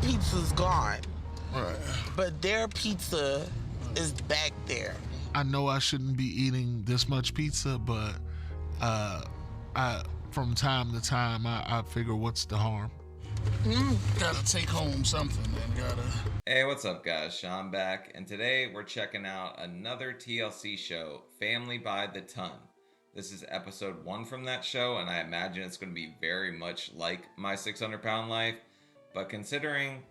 pizza's gone, Right. but their pizza is back there. I know I shouldn't be eating this much pizza, but I from time to time I figure what's the harm. Gotta take home something and gotta. Hey, what's up, guys? Sean back, and today we're checking out another TLC show, Family by the Ton. This is episode 1 from that show, and I imagine it's going to be very much like My 600 Pound Life, but considering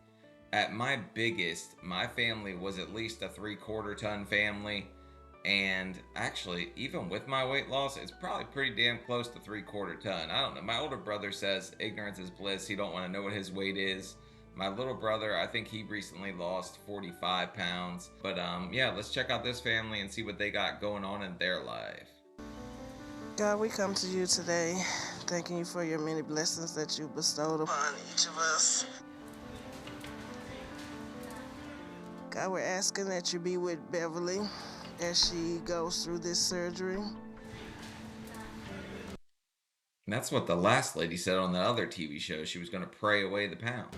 at my biggest, my family was at least a 3/4 ton family, and actually, even with my weight loss, it's probably pretty damn close to 3/4 ton. I don't know. My older brother says ignorance is bliss. He don't want to know what his weight is. My little brother, I think he recently lost 45 pounds. But yeah, let's check out this family and see what they got going on in their life. God, we come to you today, thanking you for your many blessings that you bestowed upon each of us. God, we're asking that you be with Beverly as she goes through this surgery. And that's what the last lady said on the other TV show. She was going to pray away the pounds.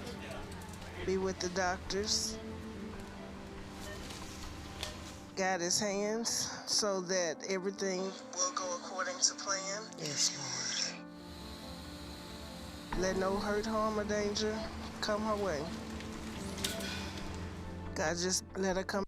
Be with the doctors. Guide his hands so that everything will go according to plan. Yes, Lord. Let no hurt, harm, or danger come her way. God, just let her come.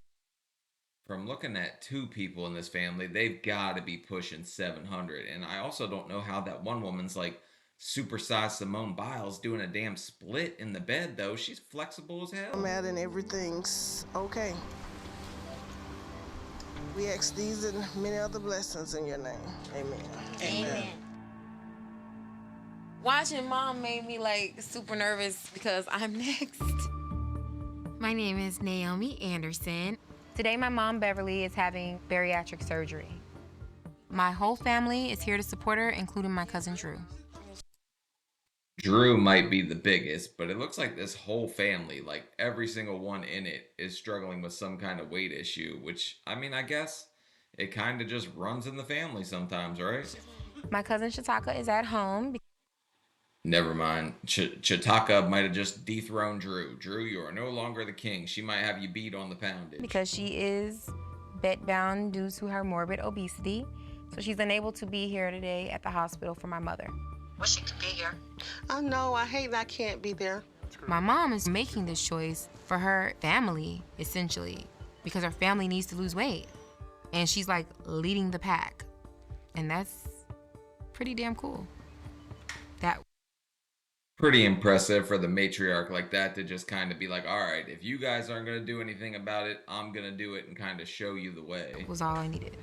From looking at 2 people in this family, they've got to be pushing 700. And I also don't know how that one woman's like supersized Simone Biles doing a damn split in the bed, though. She's flexible as hell. I'm out and everything's okay. We ask these and many other blessings in your name. Amen. Amen. Watching Mom made me like super nervous because I'm next. My name is Naomi Anderson. Today, my mom, Beverly, is having bariatric surgery. My whole family is here to support her, including my cousin Drew. Drew might be the biggest, but it looks like this whole family, like every single one in it, is struggling with some kind of weight issue, which, I mean, I guess it kind of just runs in the family sometimes, right? My cousin Chitoka is at home. Never mind. Chitoka might have just dethroned Drew. Drew, you are no longer the king. She might have you beat on the poundage. Because she is bedbound due to her morbid obesity. So she's unable to be here today at the hospital for my mother. Wish she could be here. I know, I hate I can't be there. My mom is making this choice for her family, essentially, because her family needs to lose weight. And she's like leading the pack. And that's pretty damn cool. Pretty impressive for the matriarch like that to just kind of be like, all right, if you guys aren't going to do anything about it, I'm going to do it and kind of show you the way. Was all I needed.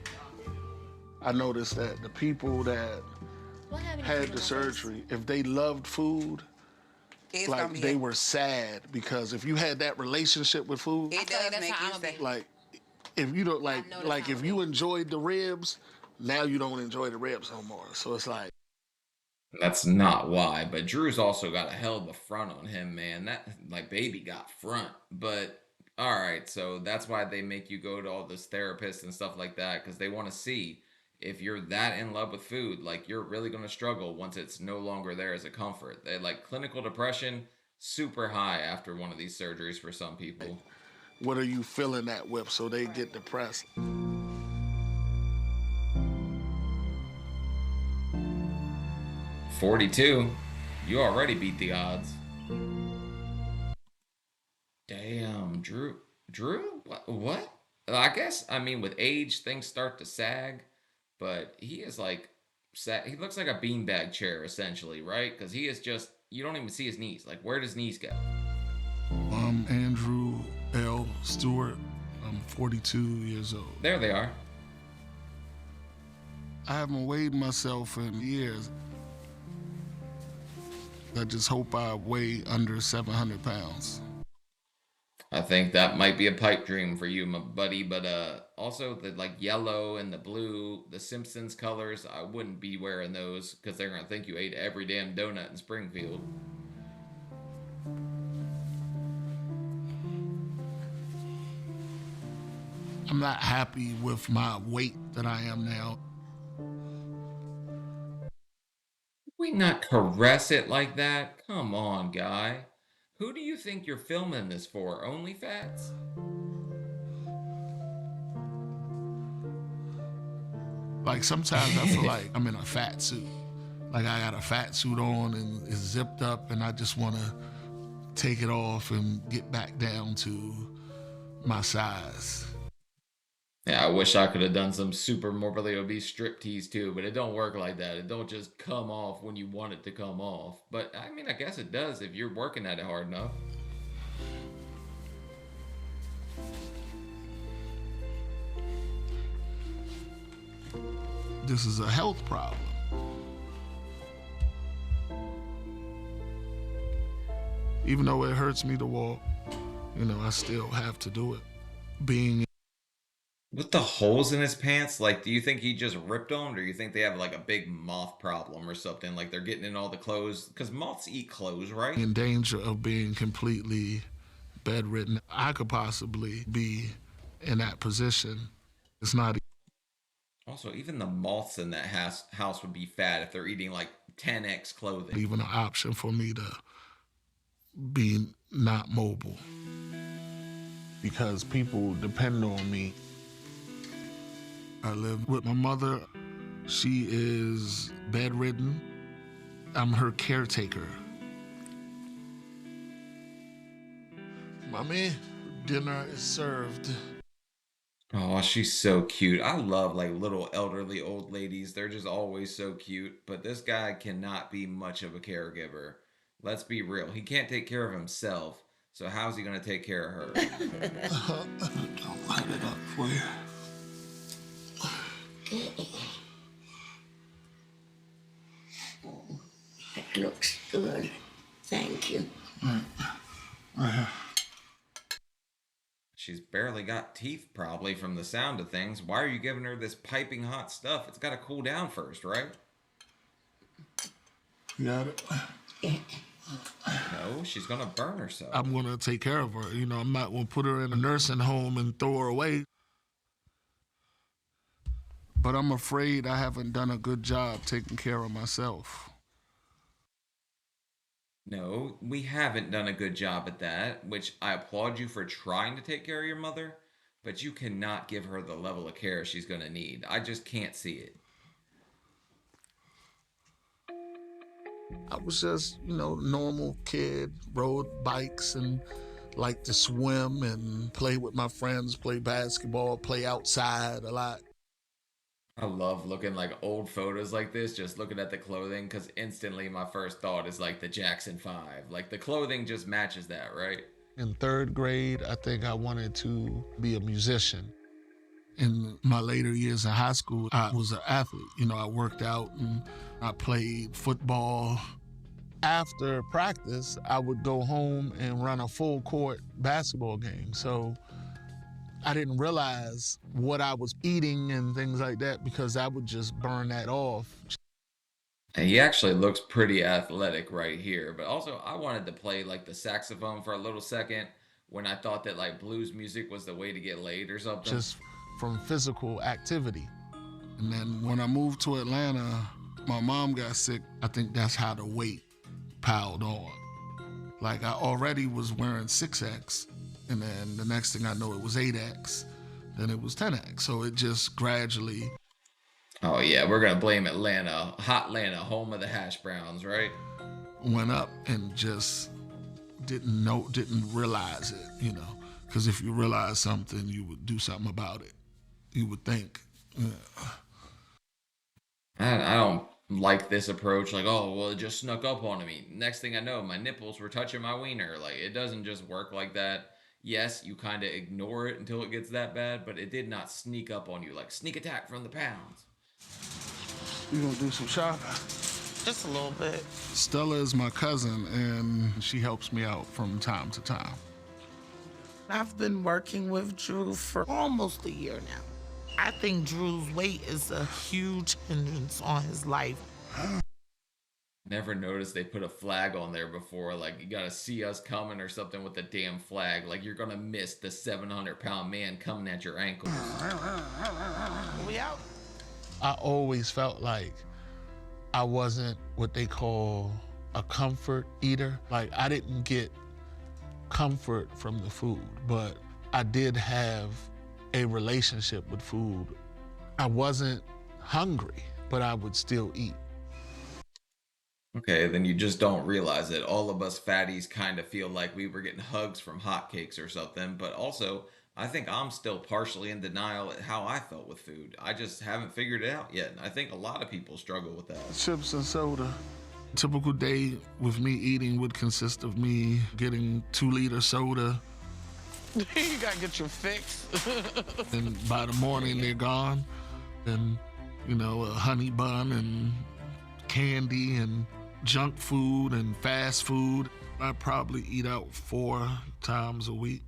I noticed that the people that had the surgery, if they loved food, like they were sad, because if you had that relationship with food, It does make you say. like if you don't like if you enjoyed the ribs, now you don't enjoy the ribs no more. So it's like, That's not why, but Drew's also got a hell of a front on him, man. That, like, baby got front. But, all right, so that's why they make you go to all this therapists and stuff like that, because they want to see if you're that in love with food, like, you're really going to struggle once it's no longer there as a comfort. They, like, clinical depression, super high after one of these surgeries for some people. what are you filling that with? So they get depressed. 42. You already beat the odds. Damn, Drew. Drew? What? I guess, I mean, with age, things start to sag, but he is like, he looks like a beanbag chair, essentially, right? Because he is just, you don't even see his knees. Like, where does knees go? I'm Andrew L. Stewart. I'm 42 years old. There they are. I haven't weighed myself in years. I just hope I weigh under 700 pounds. I think that might be a pipe dream for you, my buddy, but also the like yellow and the blue, the Simpsons colors, I wouldn't be wearing those because they're gonna think you ate every damn donut in Springfield. I'm not happy with my weight that I am now. We not caress it like that? Come on, guy. Who do you think you're filming this for? OnlyFans? Like sometimes I feel like I'm in a fat suit. Like I got a fat suit on and it's zipped up and I just want to take it off and get back down to my size. Yeah, I wish I could have done some super morbidly obese striptease too, but it don't work like that. It don't just come off when you want it to come off. But I mean, I guess it does if you're working at it hard enough. This is a health problem. Even though it hurts me to walk, you know, I still have to do it. Being with the holes in his pants, like, do you think he just ripped them, or do you think they have like a big moth problem or something? Like they're getting in all the clothes, because moths eat clothes, right? In danger of being completely bedridden, I could possibly be in that position. It's not. Also, even the moths in that house would be fat if they're eating like 10x clothing. Even an option for me to be not mobile, because people depend on me. I live with my mother. She is bedridden. I'm her caretaker. Mommy, dinner is served. Oh, she's so cute. I love like little elderly old ladies. They're just always so cute. But this guy cannot be much of a caregiver. Let's be real. He can't take care of himself. So how's he going to take care of her? Don't light it up for you. That looks good. Thank you. She's barely got teeth, probably, from the sound of things. Why are you giving her this piping hot stuff? It's got to cool down first, right? You got it? No, she's going to burn herself. I'm going to take care of her. You know, I'm not going to put her in a nursing home and throw her away. But I'm afraid I haven't done a good job taking care of myself. No, we haven't done a good job at that, which I applaud you for trying to take care of your mother, but you cannot give her the level of care she's going to need. I just can't see it. I was just, you know, normal kid, rode bikes and liked to swim and play with my friends, play basketball, play outside a lot. I love looking like old photos like this, just looking at the clothing, because instantly my first thought is like the Jackson 5. Like the clothing just matches that, right? In third grade, I think I wanted to be a musician. In my later years in high school, I was an athlete. You know, I worked out and I played football. After practice, I would go home and run a full court basketball game. So I didn't realize what I was eating and things like that, because I would just burn that off. And he actually looks pretty athletic right here. But also, I wanted to play like the saxophone for a little second when I thought that like blues music was the way to get laid or something. Just from physical activity. And then when I moved to Atlanta, my mom got sick. I think that's how the weight piled on. Like I already was wearing 6X. And then the next thing I know, it was 8X. Then it was 10X. So it just gradually. Oh, yeah, we're going to blame Atlanta. Hot Atlanta, home of the hash browns, right? Went up and just didn't realize it, you know. Because if you realize something, you would do something about it. You would think. I don't like this approach. Like, oh, well, it just snuck up on me. Next thing I know, my nipples were touching my wiener. Like, it doesn't just work like that. Yes, you kind of ignore it until it gets that bad, but it did not sneak up on you. Like, sneak attack from the pounds. You gonna do some shopping? Just a little bit. Stella is my cousin, and she helps me out from time to time. I've been working with Drew for almost a year now. I think Drew's weight is a huge hindrance on his life. Never noticed they put a flag on there before. Like, you gotta see us coming or something with the damn flag. Like, you're gonna miss the 700-pound man coming at your ankles. We out? I always felt like I wasn't what they call a comfort eater. Like, I didn't get comfort from the food, but I did have a relationship with food. I wasn't hungry, but I would still eat. Okay, then you just don't realize it. All of us fatties kind of feel like we were getting hugs from hotcakes or something, but also I think I'm still partially in denial at how I felt with food. I just haven't figured it out yet. And I think a lot of people struggle with that. Chips and soda. A typical day with me eating would consist of me getting 2-liter soda. You gotta get your fix. And by the morning, they're gone. And, you know, a honey bun and candy and junk food and fast food. I probably eat out 4 times a week.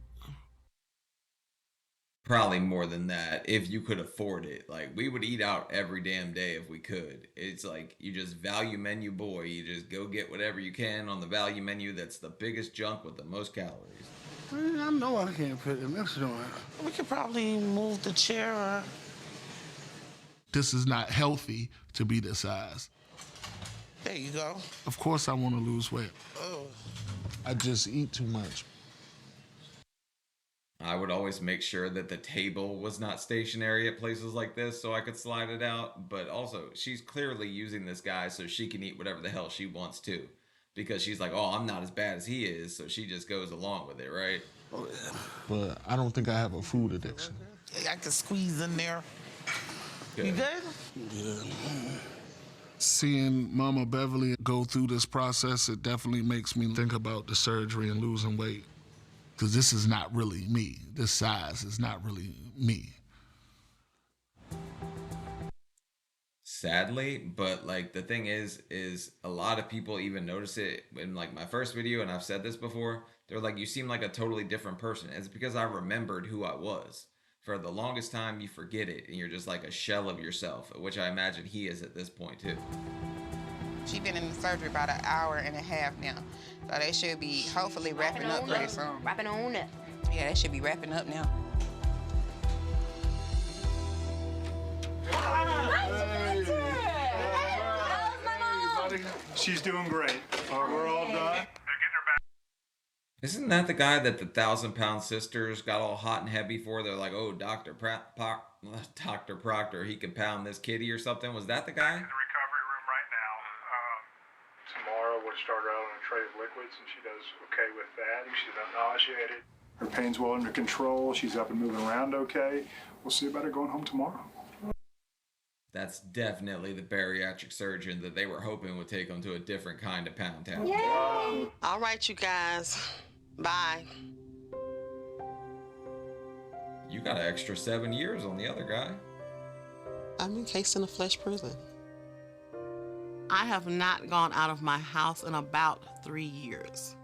Probably more than that if you could afford it. Like, we would eat out every damn day if we could. It's like you just value menu boy. You just go get whatever you can on the value menu that's the biggest junk with the most calories. I know I can't fit in this joint. We could probably move the chair or... This is not healthy to be this size. There you go. Of course I want to lose weight. Oh. I just eat too much. I would always make sure that the table was not stationary at places like this so I could slide it out. But also, she's clearly using this guy so she can eat whatever the hell she wants to. Because she's like, oh, I'm not as bad as he is, so she just goes along with it, right? But I don't think I have a food addiction. I can squeeze in there. Good. You good? Yeah. Seeing Mama Beverly go through this process, it definitely makes me think about the surgery and losing weight. Because this is not really me. This size is not really me. Sadly, but like the thing is a lot of people even notice it in like my first video, and I've said this before, they're like, you seem like a totally different person. It's because I remembered who I was. For the longest time, you forget it, and you're just like a shell of yourself, which I imagine he is at this point too. She's been in the surgery about an hour and a half now. So they should be hopefully wrapping up pretty soon. Wrapping on up. Yeah, they should be wrapping up now. She's doing great. We're all done. Isn't that the guy that the 1,000-pound sisters got all hot and heavy for? They're like, oh, Dr. Proctor, he can pound this kitty or something. Was that the guy? In the recovery room right now. Tomorrow we'll start her out on a tray of liquids, and she does okay with that. She's not nauseated. Her pain's well under control. She's up and moving around okay. We'll see about her going home tomorrow. That's definitely the bariatric surgeon that they were hoping would take them to a different kind of pound town. Yay! All right, you guys. Bye. You got an extra 7 years on the other guy. I'm encased in a flesh prison. I have not gone out of my house in about 3 years.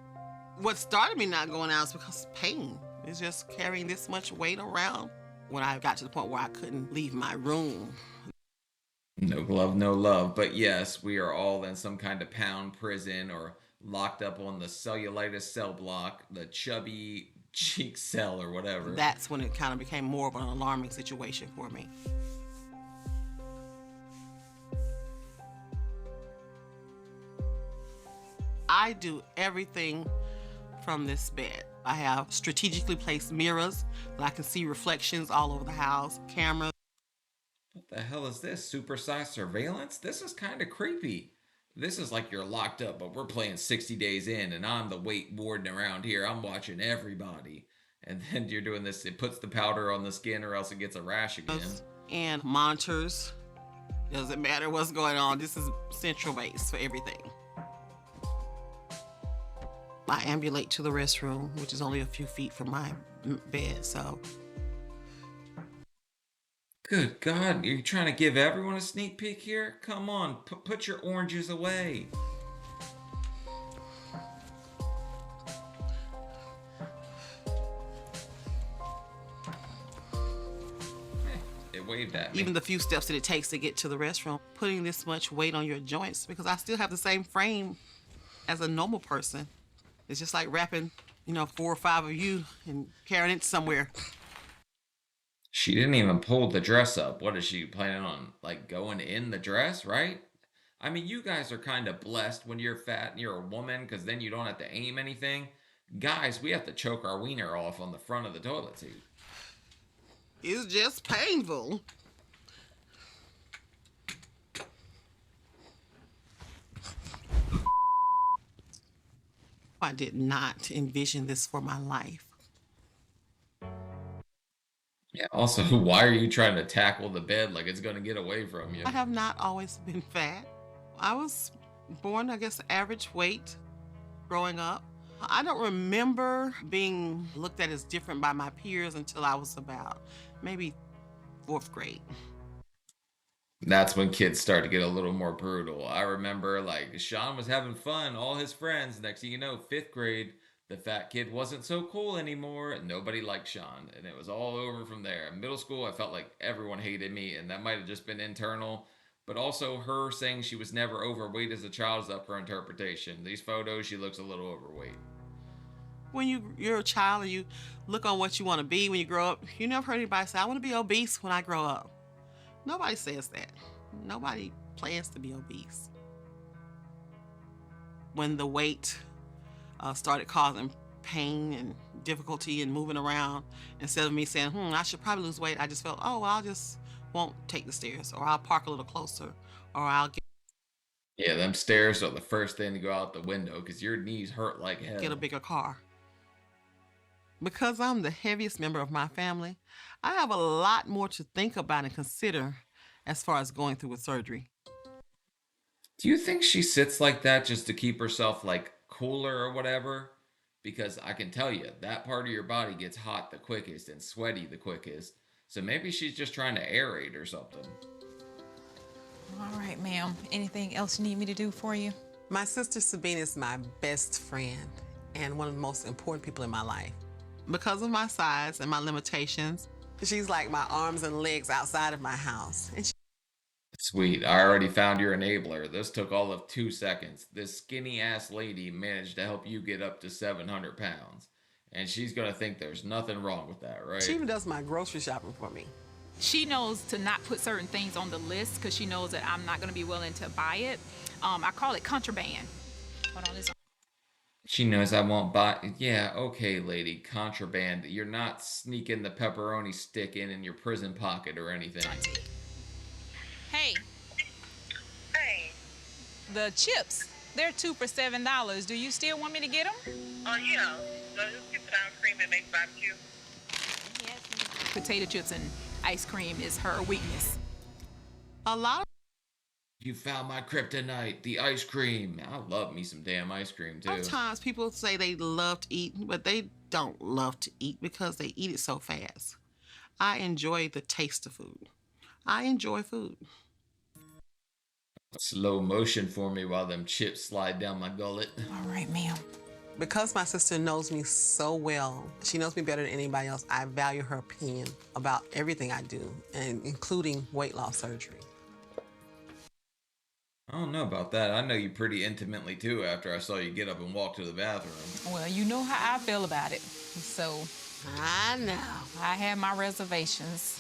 What started me not going out is because of pain. It's just carrying this much weight around. When I got to the point where I couldn't leave my room. No glove, no love. But yes, we are all in some kind of pound prison or locked up on the cellulitis cell block, the chubby cheek cell or whatever. That's when it kind of became more of an alarming situation for me. I do everything from this bed. I have strategically placed mirrors that I can see reflections all over the house, cameras. What the hell is this? Supersized surveillance? This is kind of creepy. This is like you're locked up, but we're playing 60 days in, and I'm the weight warden around here. I'm watching everybody. And then you're doing this. It puts the powder on the skin or else it gets a rash again. And monitors. Doesn't matter what's going on. This is central base for everything. I ambulate to the restroom, which is only a few feet from my bed, so. Good God, you're trying to give everyone a sneak peek here? Come on, put your oranges away. It waved at me. Even the few steps that it takes to get to the restroom, putting this much weight on your joints, because I still have the same frame as a normal person. It's just like wrapping, 4 or 5 of you and carrying it somewhere. She didn't even pull the dress up. What is she planning on, like, going in the dress, right? I mean, you guys are kind of blessed when you're fat and you're a woman, because then you don't have to aim anything. Guys, we have to choke our wiener off on the front of the toilet seat. It's just painful. I did not envision this for my life. Yeah, also, why are you trying to tackle the bed like it's going to get away from you? I have not always been fat. I was born, I guess, average weight growing up. I don't remember being looked at as different by my peers until I was about maybe 4th grade. That's when kids start to get a little more brutal. I remember, like, Sean was having fun, all his friends. Next thing you know, 5th grade, the fat kid wasn't so cool anymore. Nobody liked Sean, and it was all over from there. In middle school, I felt like everyone hated me, and that might have just been internal. But also, her saying she was never overweight as a child is up for interpretation. These photos, she looks a little overweight. When you're a child and you look on what you want to be when you grow up, you never heard anybody say, I want to be obese when I grow up. Nobody says that. Nobody plans to be obese. When the weight started causing pain and difficulty in moving around, instead of me saying, I should probably lose weight, I just felt, oh, well, I'll just won't take the stairs, or I'll park a little closer, or I'll Yeah, them stairs are the first thing to go out the window because your knees hurt like hell. get a bigger car. Because I'm the heaviest member of my family, I have a lot more to think about and consider as far as going through with surgery. Do you think she sits like that just to keep herself like cooler or whatever? Because I can tell you, that part of your body gets hot the quickest and sweaty the quickest. So maybe she's just trying to aerate or something. All right, ma'am. Anything else you need me to do for you? My sister Sabine is my best friend and one of the most important people in my life. Because of my size and my limitations, she's like my arms and legs outside of my house. And Sweet, I already found your enabler. This took all of 2 seconds. This skinny ass lady managed to help you get up to 700 pounds. And she's gonna think there's nothing wrong with that, right? She even does my grocery shopping for me. She knows to not put certain things on the list because she knows that I'm not gonna be willing to buy it. I call it contraband. Hold on, this. She knows I won't buy. Yeah, okay, lady. Contraband. You're not sneaking the pepperoni stick in your prison pocket or anything. Hey. Hey. The chips, they're 2 for $7. Do you still want me to get them? Yeah. So just get the sour cream and make barbecue. Potato chips and ice cream is her weakness. A lot of You found my kryptonite, the ice cream. I love me some damn ice cream, too. Sometimes people say they love to eat, but they don't love to eat because they eat it so fast. I enjoy the taste of food. I enjoy food. Slow motion for me while them chips slide down my gullet. All right, ma'am. Because my sister knows me so well, she knows me better than anybody else, I value her opinion about everything I do, and including weight loss surgery. I don't know about that. I know you pretty intimately, too, after I saw you get up and walk to the bathroom. Well, you know how I feel about it. So, I know. I have my reservations.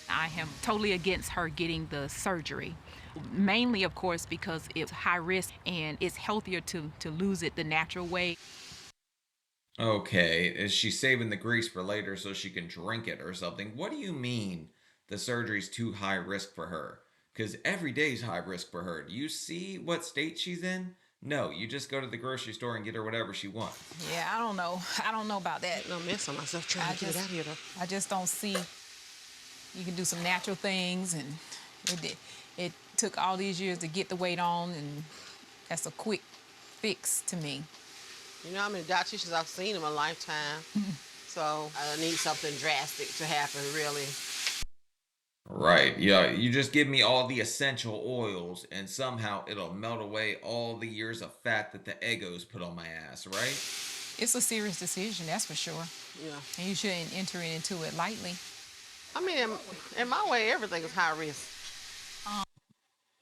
I am totally against her getting the surgery. Mainly, of course, because it's high risk and it's healthier to lose it the natural way. Okay, is she saving the grease for later so she can drink it or something? What do you mean the surgery's too high risk for her? Because every day's high risk for her. Do you see what state she's in? No, you just go to the grocery store and get her whatever she wants. Yeah, I don't know. I don't know about that. No mess on myself trying to get it out of here, though. I just don't see. You can do some natural things, and it took all these years to get the weight on, and that's a quick fix to me. You know how many dietitians I've seen in my lifetime, so I need something drastic to happen, really. Right, yeah, you just give me all the essential oils and somehow it'll melt away all the years of fat that the egos put on my ass, right? It's a serious decision, that's for sure. Yeah. And you shouldn't enter into it lightly. I mean, in my way, everything is high risk.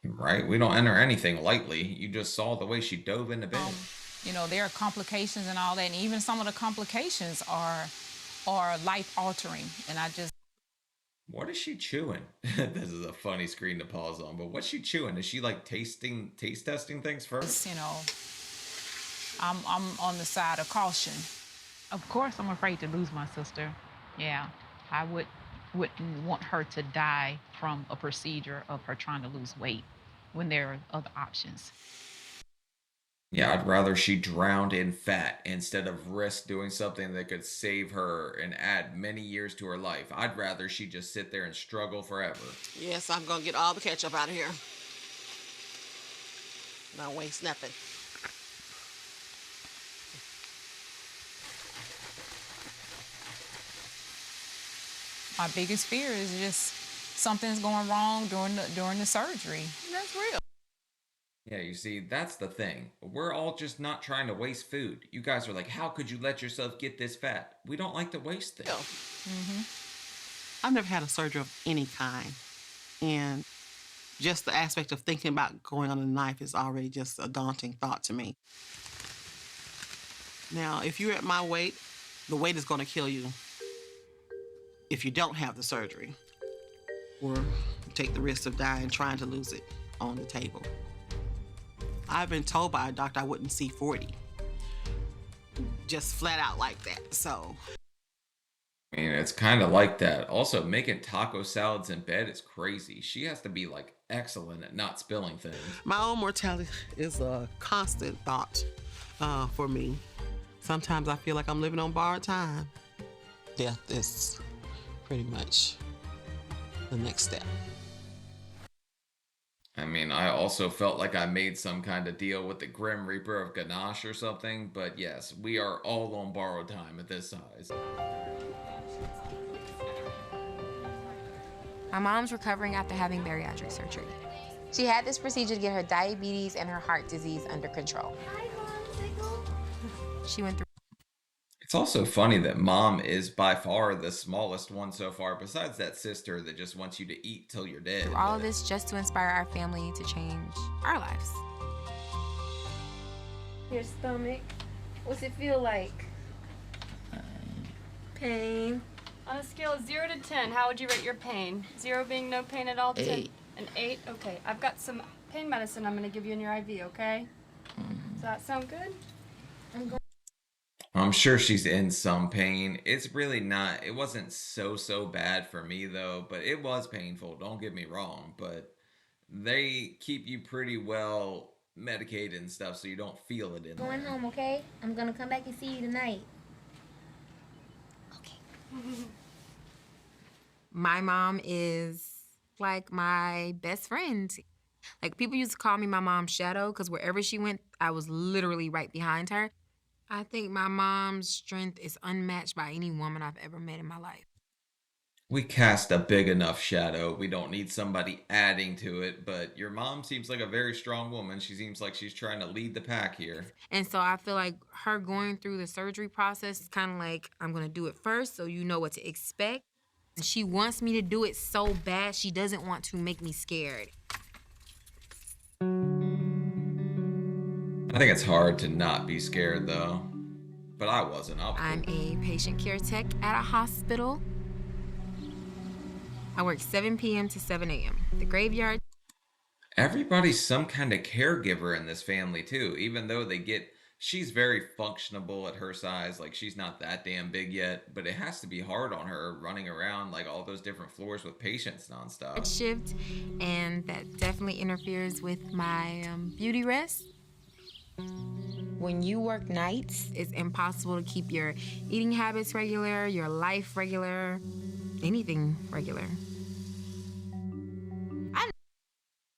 Right, we don't enter anything lightly. You just saw the way she dove into bed. You know, there are complications and all that, and even some of the complications are life-altering, and I just... What is she chewing? This is a funny screen to pause on, but what's she chewing? Is she like taste testing things first? You know, I'm on the side of caution. Of course, I'm afraid to lose my sister. Yeah, I wouldn't want her to die from a procedure of her trying to lose weight when there are other options. Yeah, I'd rather she drowned in fat instead of risk doing something that could save her and add many years to her life. I'd rather she just sit there and struggle forever. Yes, I'm gonna get all the ketchup out of here. Not waste nothing. My biggest fear is just something's going wrong during the surgery. That's real. Yeah, you see, that's the thing. We're all just not trying to waste food. You guys are like, how could you let yourself get this fat? We don't like to waste things. I've never had a surgery of any kind. And just the aspect of thinking about going on a knife is already just a daunting thought to me. Now, if you're at my weight, the weight is going to kill you if you don't have the surgery or take the risk of dying trying to lose it on the table. I've been told by a doctor I wouldn't see 40. Just flat out like that, so. I mean, it's kind of like that. Also, making taco salads in bed is crazy. She has to be, like, excellent at not spilling things. My own mortality is a constant thought for me. Sometimes I feel like I'm living on borrowed time. Death is pretty much the next step. I mean, I also felt like I made some kind of deal with the Grim Reaper of Ganache or something, but yes, we are all on borrowed time at this size. My mom's recovering after having bariatric surgery. She had this procedure to get her diabetes and her heart disease under control. She went through. It's also funny that Mom is by far the smallest one so far, besides that sister that just wants you to eat till you're dead. Through all of this just to inspire our family to change our lives. Your stomach, what's it feel like? Pain. On a scale of 0 to 10, how would you rate your pain? 0 being no pain at all, 10? 8. An 8? Okay. I've got some pain medicine I'm going to give you in your IV, okay? Does that sound good? I'm sure she's in some pain. It's really not, it wasn't so bad for me though, but it was painful, don't get me wrong, but they keep you pretty well medicated and stuff so you don't feel it in there. Going home, okay? I'm gonna come back and see you tonight. My mom is like my best friend. Like, people used to call me my mom's shadow because wherever she went, I was literally right behind her. I think my mom's strength is unmatched by any woman I've ever met in my life. We cast a big enough shadow. We don't need somebody adding to it, but your mom seems like a very strong woman. She seems like she's trying to lead the pack here. And so I feel like her going through the surgery process is kind of like, I'm going to do it first so you know what to expect. And she wants me to do it so bad, she doesn't want to make me scared. I think it's hard to not be scared though, but I wasn't. I'm a patient care tech at a hospital. I work 7 p.m. to 7 a.m. The graveyard. Everybody's some kind of caregiver in this family too, even though she's very functionable at her size. Like, she's not that damn big yet, but it has to be hard on her running around like all those different floors with patients nonstop. Shift, and that definitely interferes with my beauty rest. When you work nights, it's impossible to keep your eating habits regular, your life regular, anything regular.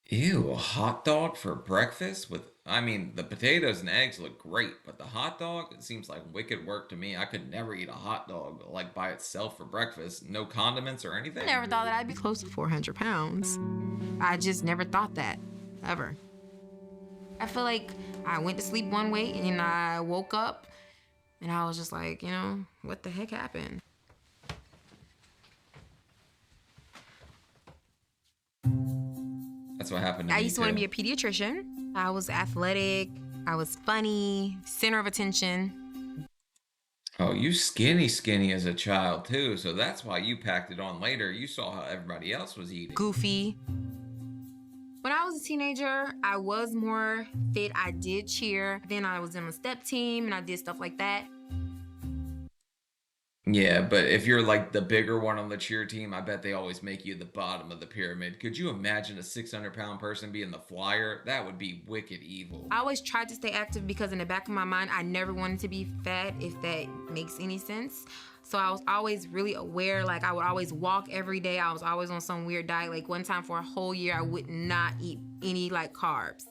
Ew, a hot dog for breakfast with, I mean, the potatoes and eggs look great, but the hot dog, it seems like wicked work to me. I could never eat a hot dog like by itself for breakfast. No condiments or anything. I never thought that I'd be close to 400 pounds. I just never thought that, ever. I feel like I went to sleep one way and I woke up and I was just like, you know, what the heck happened? That's what happened to me. I used to want to be a pediatrician. I was athletic, I was funny, center of attention. Oh, you skinny as a child too, so that's why you packed it on later. You saw how everybody else was eating. Goofy. When I was a teenager, I was more fit. I did cheer. Then I was in a step team and I did stuff like that. Yeah, but if you're like the bigger one on the cheer team, I bet they always make you the bottom of the pyramid. Could you imagine a 600-pound person being the flyer? That would be wicked evil. I always tried to stay active because in the back of my mind, I never wanted to be fat, if that makes any sense. So I was always really aware, like I would always walk every day. I was always on some weird diet. Like one time for a whole year, I would not eat any like carbs.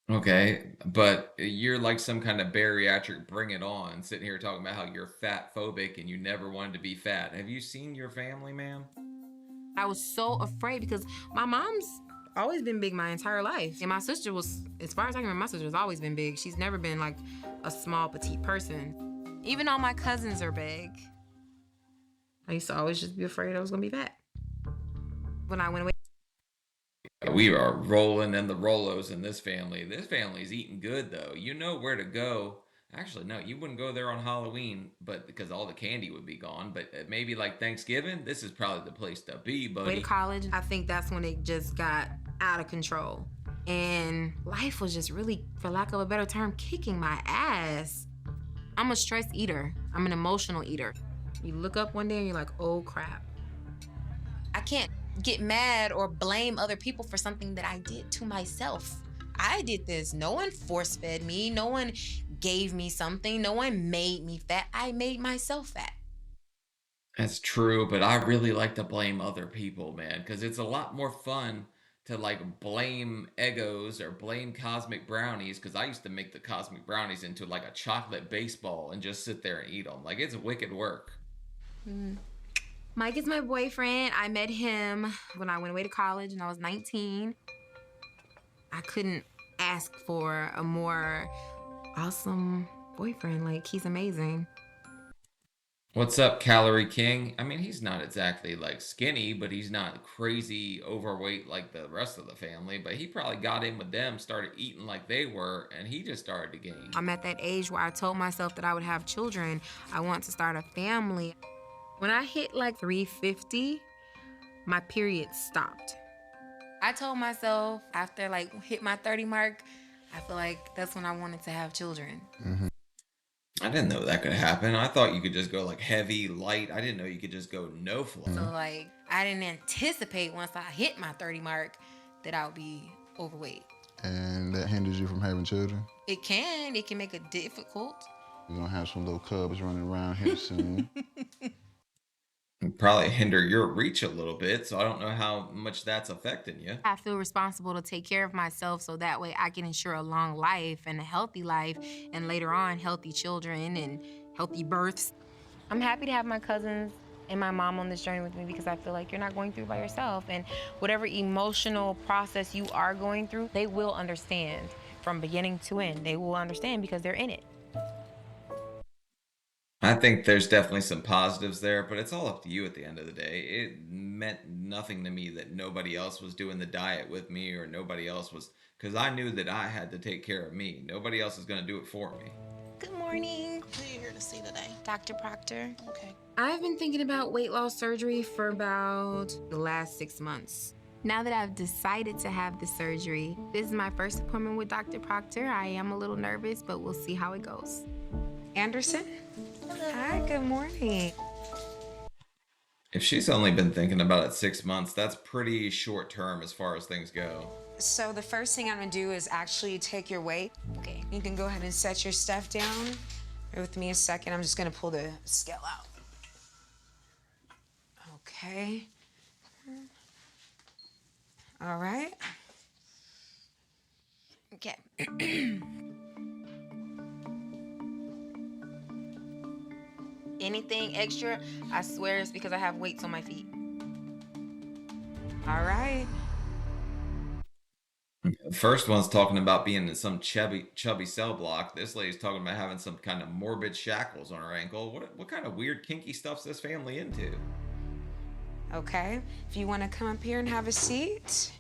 Okay, but you're like some kind of bariatric bring it on, sitting here talking about how you're fat phobic and you never wanted to be fat. Have you seen your family, ma'am? I was so afraid because my mom's always been big my entire life. And my sister was, as far as I can remember, my sister's always been big. She's never been like a small, petite person. Even all my cousins are big. I used to always just be afraid I was gonna be fat. When I went away. We are rolling in the Rolos in this family. This family's eating good, though. You know where to go. Actually, no, you wouldn't go there on Halloween, but because all the candy would be gone. But maybe like Thanksgiving, this is probably the place to be, buddy. Way to college, I think that's when it just got out of control. And life was just really, for lack of a better term, kicking my ass. I'm a stress eater. I'm an emotional eater. You look up one day and you're like, oh crap. I can't get mad or blame other people for something that I did to myself. I did this. No one force-fed me. No one gave me something. No one made me fat. I made myself fat. That's true, but I really like to blame other people, man, because it's a lot more fun to like blame Eggos or blame cosmic brownies, because I used to make the cosmic brownies into like a chocolate baseball and just sit there and eat them. Like, it's wicked work. Mike is my boyfriend. I met him when I went away to college and I was 19. I couldn't ask for a more awesome boyfriend. Like, he's amazing. What's up, Calorie King? I mean, he's not exactly like skinny, but he's not crazy overweight like the rest of the family. But he probably got in with them, started eating like they were, and he just started to gain. I'm at that age where I told myself that I would have children. I want to start a family. When I hit like 350, my period stopped. I told myself after like hit my 30 mark, I feel like that's when I wanted to have children. I didn't know that could happen. I thought you could just go like heavy, light. I didn't know you could just go no flow. So like, I didn't anticipate once I hit my 30 mark that I would be overweight. And that hinders you from having children? It can make it difficult. You're gonna have some little cubs running around here soon. Probably hinder your reach a little bit, so I don't know how much that's affecting you. I feel responsible to take care of myself so that way I can ensure a long life and a healthy life, and later on, healthy children and healthy births. I'm happy to have my cousins and my mom on this journey with me because I feel like you're not going through it by yourself, and whatever emotional process you are going through, they will understand from beginning to end. They will understand because they're in it. I think there's definitely some positives there, but it's all up to you at the end of the day. It meant nothing to me that nobody else was doing the diet with me or nobody else was, because I knew that I had to take care of me. Nobody else is going to do it for me. Good morning. Who are you here to see today? Dr. Proctor. Okay. I've been thinking about weight loss surgery for about the last 6 months. Now that I've decided to have the surgery, this is my first appointment with Dr. Proctor. I am a little nervous, but we'll see how it goes. Anderson? Hello. Hi, good morning. If she's only been thinking about it 6 months, that's pretty short term as far as things go. So the first thing I'm gonna do is actually take your weight. Okay. You can go ahead and set your stuff down. Bear with me a second. I'm just gonna pull the scale out. Okay. All right. Okay. Anything extra, I swear it's because I have weights on my feet. All right. The first one's talking about being in some chubby cell block. This lady's talking about having some kind of morbid shackles on her ankle. What kind of weird kinky stuff's this family into? Okay. If you want to come up here and have a seat.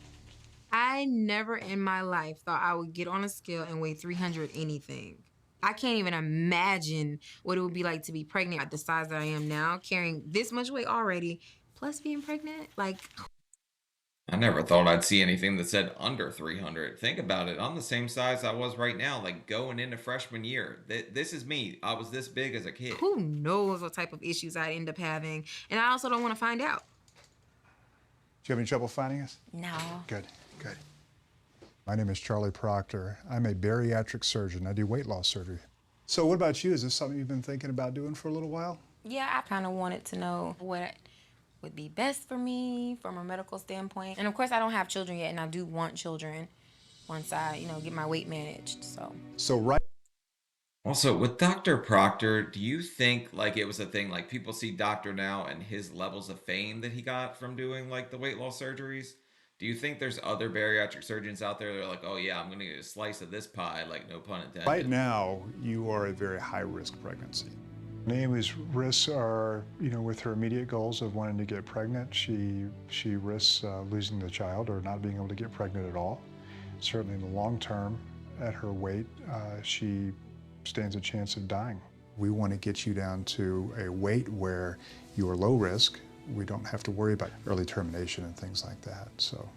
I never in my life thought I would get on a scale and weigh 300 anything. I can't even imagine what it would be like to be pregnant at the size that I am now, carrying this much weight already, plus being pregnant. Like, I never thought I'd see anything that said under 300. Think about it. I'm the same size I was right now, like going into freshman year. This is me. I was this big as a kid. Who knows what type of issues I'd end up having? And I also don't want to find out. Do you have any trouble finding us? No. Good, good. My name is Charlie Proctor. I'm a bariatric surgeon. I do weight loss surgery. So what about you? Is this something you've been thinking about doing for a little while? Yeah, I kind of wanted to know what would be best for me from a medical standpoint. And of course, I don't have children yet, and I do want children once I, get my weight managed, So right. Also, with Dr. Proctor, do you think like it was a thing, like people see Doctor now and his levels of fame that he got from doing like the weight loss surgeries? Do you think there's other bariatric surgeons out there that are like, oh yeah, I'm gonna get a slice of this pie, like no pun intended? Right now, you are a very high-risk pregnancy. Naomi's risks are, with her immediate goals of wanting to get pregnant, she risks losing the child or not being able to get pregnant at all. Certainly in the long term, at her weight, she stands a chance of dying. We want to get you down to a weight where you are low risk. We don't have to worry about early termination and things like that, so.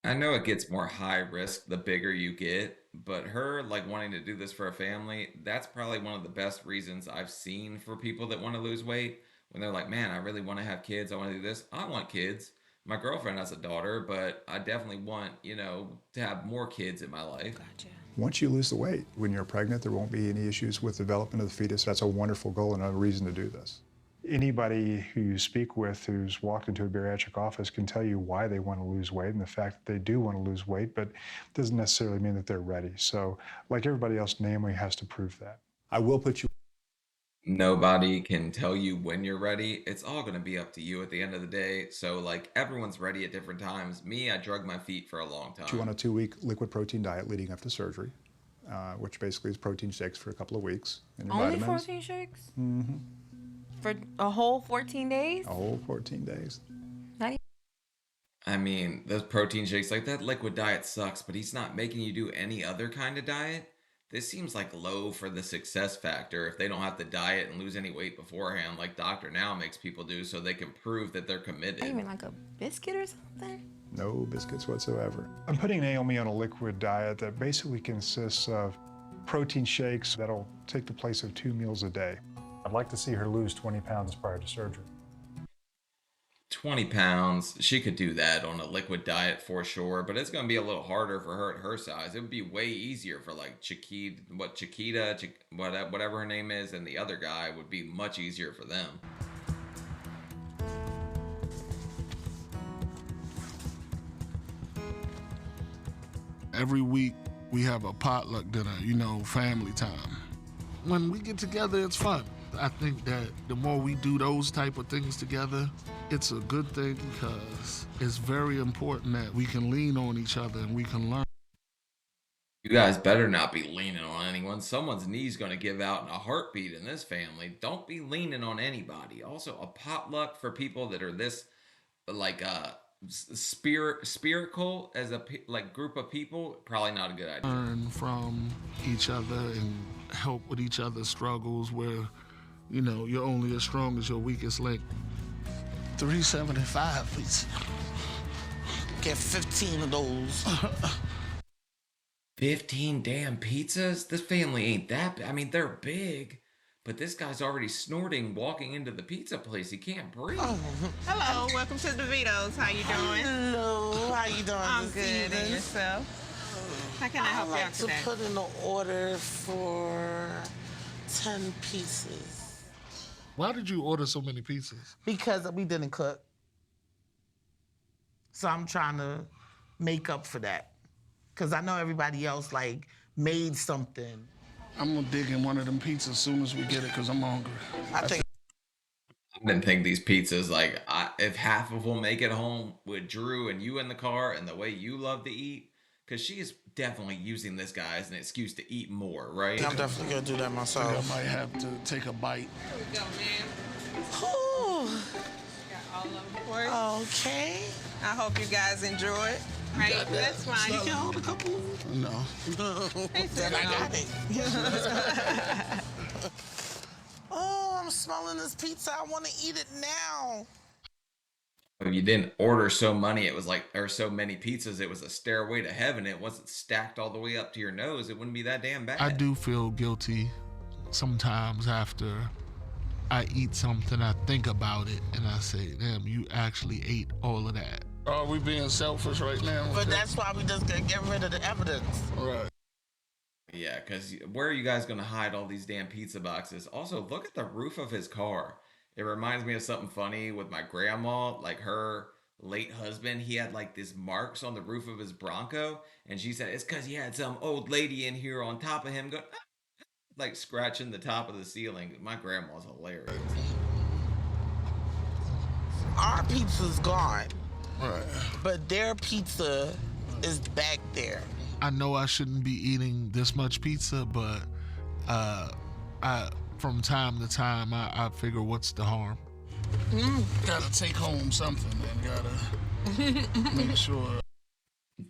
I know it gets more high risk the bigger you get, but her like wanting to do this for a family, that's probably one of the best reasons I've seen for people that want to lose weight. When they're like, man, I really want to have kids. I want to do this. I want kids. My girlfriend has a daughter, but I definitely want, to have more kids in my life. Gotcha. Once you lose the weight, when you're pregnant, there won't be any issues with development of the fetus. That's a wonderful goal and a reason to do this. Anybody who you speak with who's walked into a bariatric office can tell you why they want to lose weight and the fact that they do want to lose weight, but it doesn't necessarily mean that they're ready. So, like everybody else, Naomi has to prove that. I will put you. Nobody can tell you when you're ready. It's all going to be up to you at the end of the day. So, like, everyone's ready at different times. Me, I drug my feet for a long time. You on a 2-week liquid protein diet leading up to surgery, which basically is protein shakes for a couple of weeks. And your Only vitamins. protein shakes? Mm-hmm. For a whole 14 days? A whole 14 days. I mean, those protein shakes, like that liquid diet sucks, but he's not making you do any other kind of diet. This seems like low for the success factor if they don't have to diet and lose any weight beforehand, like Doctor Now makes people do so they can prove that they're committed. You mean like a biscuit or something? No biscuits whatsoever. I'm putting Naomi on a liquid diet that basically consists of protein shakes that'll take the place of 2 meals a day. I'd like to see her lose 20 pounds prior to surgery. 20 pounds, she could do that on a liquid diet for sure, but it's going to be a little harder for her at her size. It would be way easier for like Chiquita, whatever her name is, and the other guy would be much easier for them. Every week we have a potluck dinner, family time. When we get together, it's fun. I think that the more we do those type of things together, it's a good thing because it's very important that we can lean on each other and we can learn. You guys better not be leaning on anyone. Someone's knee's going to give out in a heartbeat in this family. Don't be leaning on anybody. Also, a potluck for people that are this, like, spiritual as a group of people, probably not a good idea. Learn from each other and help with each other's struggles where, you're only as strong as your weakest link. $3.75, please. Get 15 of those. 15 damn pizzas? This family ain't that big. I mean, they're big, but this guy's already snorting walking into the pizza place. He can't breathe. Oh. Hello, welcome to DeVito's. How you doing? Hello, how you doing? I'm good, and yourself? How can I help you out today? I'd like to put in an order for 10 pieces. Why did you order so many pizzas? Because we didn't cook. So I'm trying to make up for that. Because I know everybody else, made something. I'm going to dig in one of them pizzas as soon as we get it because I'm hungry. I didn't think these pizzas, if half of them make it home with Drew and you in the car and the way you love to eat, because she is definitely using this guy as an excuse to eat more, right? I'm definitely going to do that myself. I might have to take a bite. Here we go, man. Oh. Got all of them for you. Okay. I hope you guys enjoy it. Right, that's fine. You can hold a couple. No. Then I got it. Oh, I'm smelling this pizza. I want to eat it now. If you didn't order so many, it was like, or so many pizzas, it was a stairway to heaven. It wasn't stacked all the way up to your nose. It wouldn't be that damn bad. I do feel guilty sometimes after I eat something. I think about it and I say, damn, you actually ate all of that. Are we being selfish right now? But that's why we just gotta get rid of the evidence. Right. Yeah, because where are you guys going to hide all these damn pizza boxes? Also, look at the roof of his car. It reminds me of something funny with my grandma, like her late husband. He had like these marks on the roof of his Bronco, and she said it's because he had some old lady in here on top of him going, like scratching the top of the ceiling. My grandma's hilarious. Our pizza's gone. Right. But their pizza is back there. I know I shouldn't be eating this much pizza, but from time to time, I figure what's the harm? Gotta take home something and gotta make sure.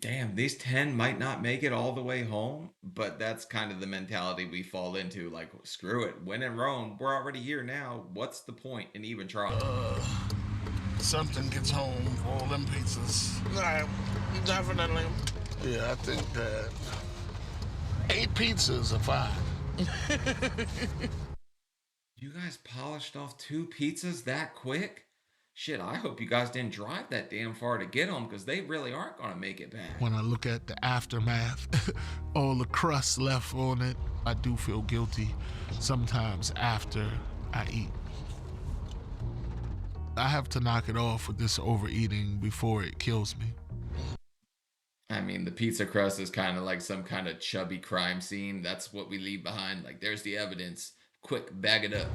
Damn, these 10 might not make it all the way home, but that's kind of the mentality we fall into. Like, screw it. When in Rome, we're already here now. What's the point in even trying? Something gets home for all them pizzas. Right, definitely. Yeah, I think that 8 pizzas are fine. You guys polished off 2 pizzas that quick? Shit, I hope you guys didn't drive that damn far to get them, because they really aren't going to make it back. When I look at the aftermath, all the crust left on it, I do feel guilty sometimes after I eat. I have to knock it off with this overeating before it kills me. I mean, the pizza crust is kind of like some kind of chubby crime scene. That's what we leave behind. Like, there's the evidence. Quick, bag it up.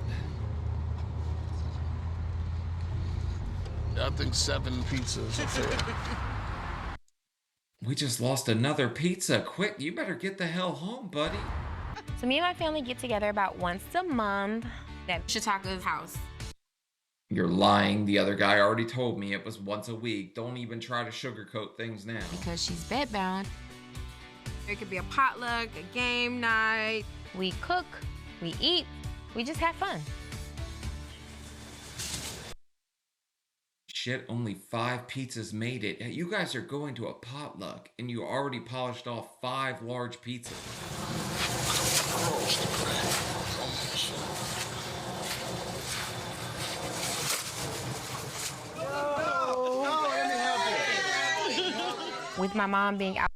I think 7 pizzas are fair. We just lost another pizza. Quick, you better get the hell home, buddy. So me and my family get together about once a month at Chitoka's house. You're lying. The other guy already told me it was once a week. Don't even try to sugarcoat things now. Because she's bedbound. It could be a potluck, a game night. We cook, we eat, we just have fun. Shit, only 5 pizzas made it. You guys are going to a potluck, and you already polished off 5 large pizzas. With my mom being out.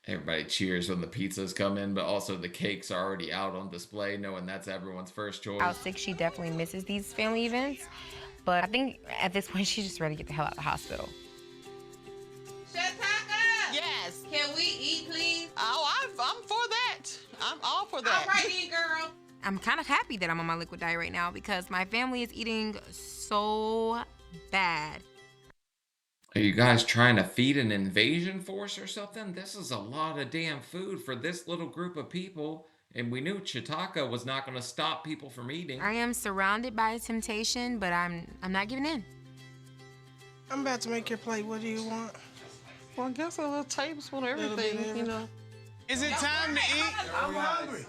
Everybody cheers when the pizzas come in, but also the cakes are already out on display, knowing that's everyone's first choice. Out sick, she definitely misses these family events. But I think at this point, she's just ready to get the hell out of the hospital. Chitoka! Yes. Can we eat, please? Oh, I'm for that. I'm all for that. All right, then, girl. I'm kind of happy that I'm on my liquid diet right now because my family is eating so bad. Are you guys trying to feed an invasion force or something? This is a lot of damn food for this little group of people. And we knew Chitoka was not going to stop people from eating. I am surrounded by temptation, but I'm not giving in. I'm about to make your plate. What do you want? Well, I guess a little tablespoon of everything, you know. Is it time to eat? I'm hungry.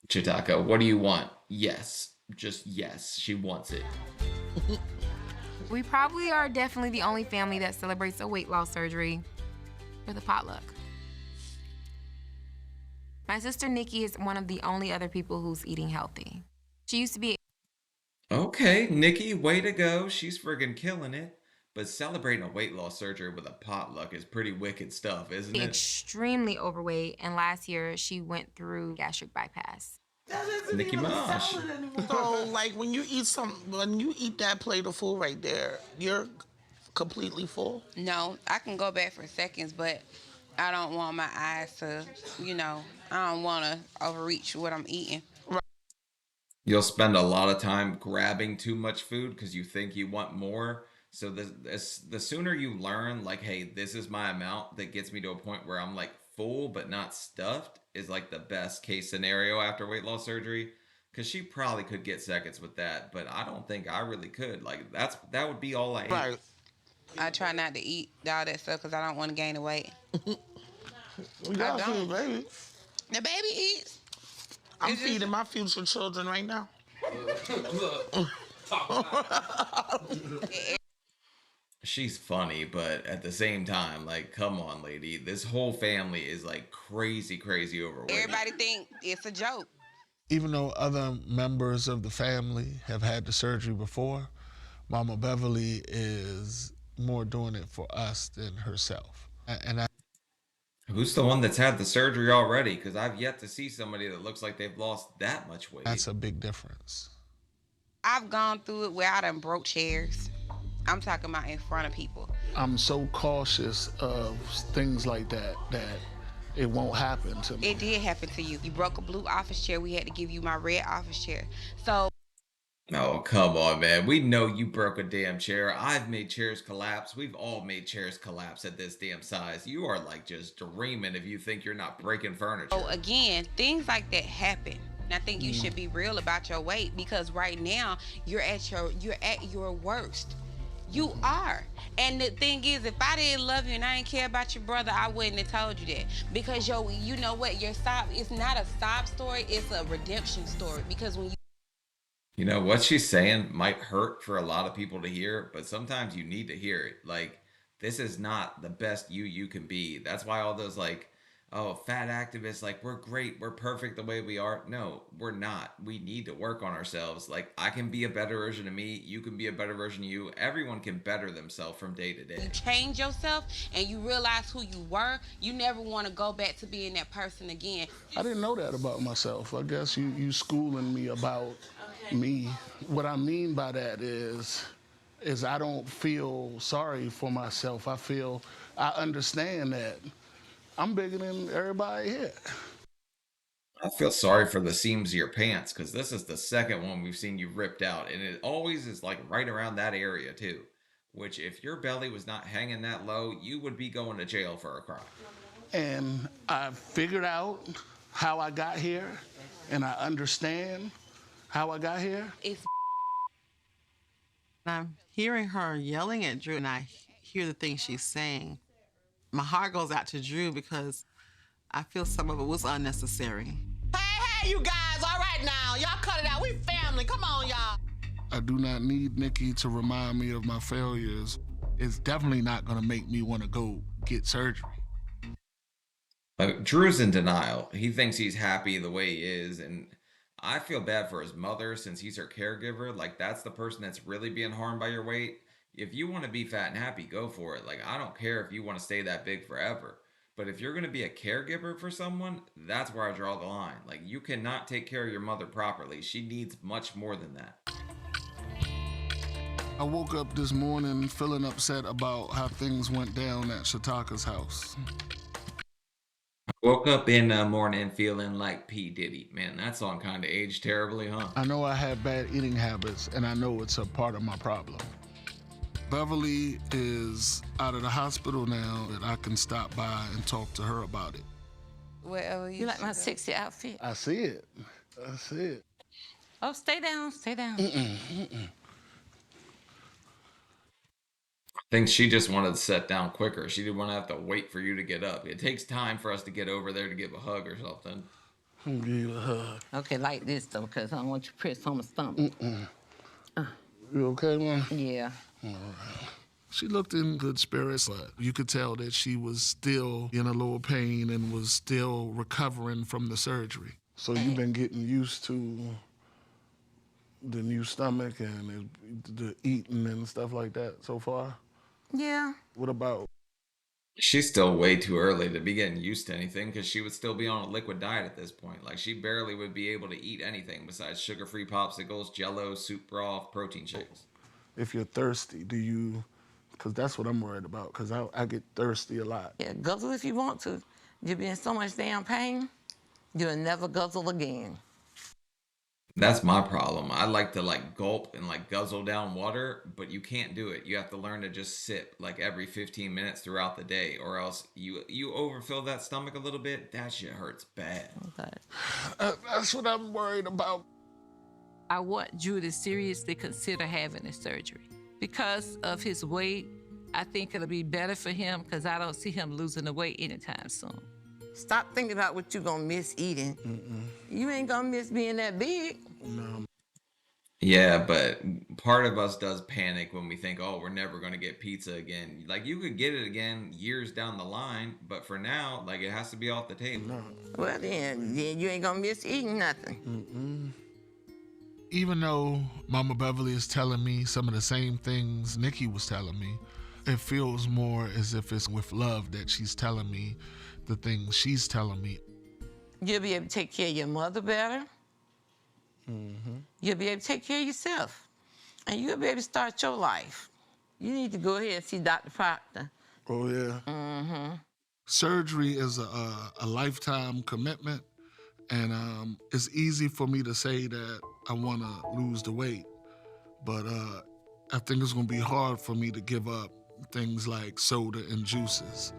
Chitoka, what do you want? Yes. Just yes. She wants it. We probably are definitely the only family that celebrates a weight loss surgery with a potluck. My sister Nikki is one of the only other people who's eating healthy. She used to be... Okay, Nikki, way to go. She's friggin' killing it. But celebrating a weight loss surgery with a potluck is pretty wicked stuff, isn't it? Extremely overweight, and last year she went through gastric bypass. Nicki Minaj. So, like, when you eat that plate of food right there, you're completely full? No, I can go back for seconds, but I don't want my eyes to, I don't want to overreach what I'm eating. You'll spend a lot of time grabbing too much food because you think you want more. So the sooner you learn, like, hey, this is my amount that gets me to a point where I'm, like, full but not stuffed is, like, the best case scenario after weight loss surgery. Because she probably could get seconds with that, but I don't think I really could. Like, that would be all I ate. I try not to eat all that stuff because I don't want to gain the weight. You gotta feed the baby. The baby eats. I'm feeding my future children right now. She's funny, but at the same time, like, come on, lady. This whole family is like crazy, crazy overweight. Everybody think it's a joke. Even though other members of the family have had the surgery before, Mama Beverly is more doing it for us than herself. Who's the one that's had the surgery already? Because I've yet to see somebody that looks like they've lost that much weight. That's a big difference. I've gone through it where I done broke chairs. I'm talking about in front of people. I'm so cautious of things like that it won't happen to me. It did happen to you. You broke a blue office chair. We had to give you my red office chair. So. Oh, come on, man. We know you broke a damn chair. I've made chairs collapse. We've all made chairs collapse at this damn size. You are like just dreaming if you think you're not breaking furniture. So again, things like that happen. And I think you should be real about your weight, because right now you're at your worst. You are. And the thing is, if I didn't love you and I didn't care about your brother, I wouldn't have told you that. Because you know what? Your sob, it's not a sob story, it's a redemption story. Because when you know, what she's saying might hurt for a lot of people to hear, but sometimes you need to hear it. Like, this is not the best you can be. That's why all those, like, oh, fat activists, like, we're great, we're perfect the way we are. No, we're not. We need to work on ourselves. Like, I can be a better version of me. You can be a better version of you. Everyone can better themselves from day to day. You change yourself and you realize who you were, you never want to go back to being that person again. I didn't know that about myself. I guess you schooling me about me. What I mean by that is I don't feel sorry for myself. I understand that I'm bigger than everybody here. I feel sorry for the seams of your pants, because this is the second one we've seen you ripped out, and it always is like right around that area too, which if your belly was not hanging that low, you would be going to jail for a crime. And I figured out how I got here, and I understand how I got here. I'm hearing her yelling at Drew, and I hear the things she's saying. My heart goes out to Drew because I feel some of it was unnecessary. Hey, you guys, all right now. Y'all cut it out. We family. Come on, y'all. I do not need Nikki to remind me of my failures. It's definitely not going to make me want to go get surgery. Drew's in denial. He thinks he's happy the way he is, and I feel bad for his mother since he's her caregiver. Like, that's the person that's really being harmed by your weight. If you want to be fat and happy, go for it. Like, I don't care if you want to stay that big forever. But if you're going to be a caregiver for someone, that's where I draw the line. Like, you cannot take care of your mother properly. She needs much more than that. I woke up this morning feeling upset about how things went down at Chitoka's house. Woke up in the morning feeling like P. Diddy. Man, that song kind of aged terribly, huh? I know I have bad eating habits, and I know it's a part of my problem. Beverly is out of the hospital now, and I can stop by and talk to her about it. Wherever You like my sexy outfit? I see it. I see it. Oh, stay down, stay down. I think she just wanted to sit down quicker. She didn't want to have to wait for you to get up. It takes time for us to get over there to give a hug or something. Give you a hug. Okay, like this, though, because I don't want you to press on my stomach. You okay, man? Yeah. All right. She looked in good spirits, but you could tell that she was still in a little pain and was still recovering from the surgery. So you've been getting used to the new stomach and the eating and stuff like that so far? Yeah. What about? She's still way too early to be getting used to anything, because she would still be on a liquid diet at this point. Like, she barely would be able to eat anything besides sugar-free popsicles, Jell-O, soup broth, protein shakes. If you're thirsty, do you, because that's what I'm worried about, because I get thirsty a lot. Yeah, guzzle if you want to. You'll be in so much damn pain, you'll never guzzle again. That's my problem. I like to gulp and guzzle down water, but you can't do it. You have to learn to just sip every 15 minutes throughout the day, or else you overfill that stomach a little bit. That shit hurts bad. Okay. That's what I'm worried about. I want Drew to seriously consider having a surgery. Because of his weight, I think it'll be better for him because I don't see him losing the weight anytime soon. Stop thinking about what you're gonna miss eating. You ain't gonna miss being that big. No. Yeah, but part of us does panic when we think, oh, we're never going to get pizza again. Like, you could get it again years down the line, but for now, like, it has to be off the table. Well, then you ain't gonna miss eating nothing. Even though Mama Beverly is telling me some of the same things Nikki was telling me, it feels more as if it's with love that she's telling me the things she's telling me. You'll be able to take care of your mother better. You'll be able to take care of yourself. And you'll be able to start your life. You need to go ahead and see Dr. Proctor. Oh, yeah? Surgery is a lifetime commitment, and it's easy for me to say that I want to lose the weight, but I think it's going to be hard for me to give up things like soda and juices.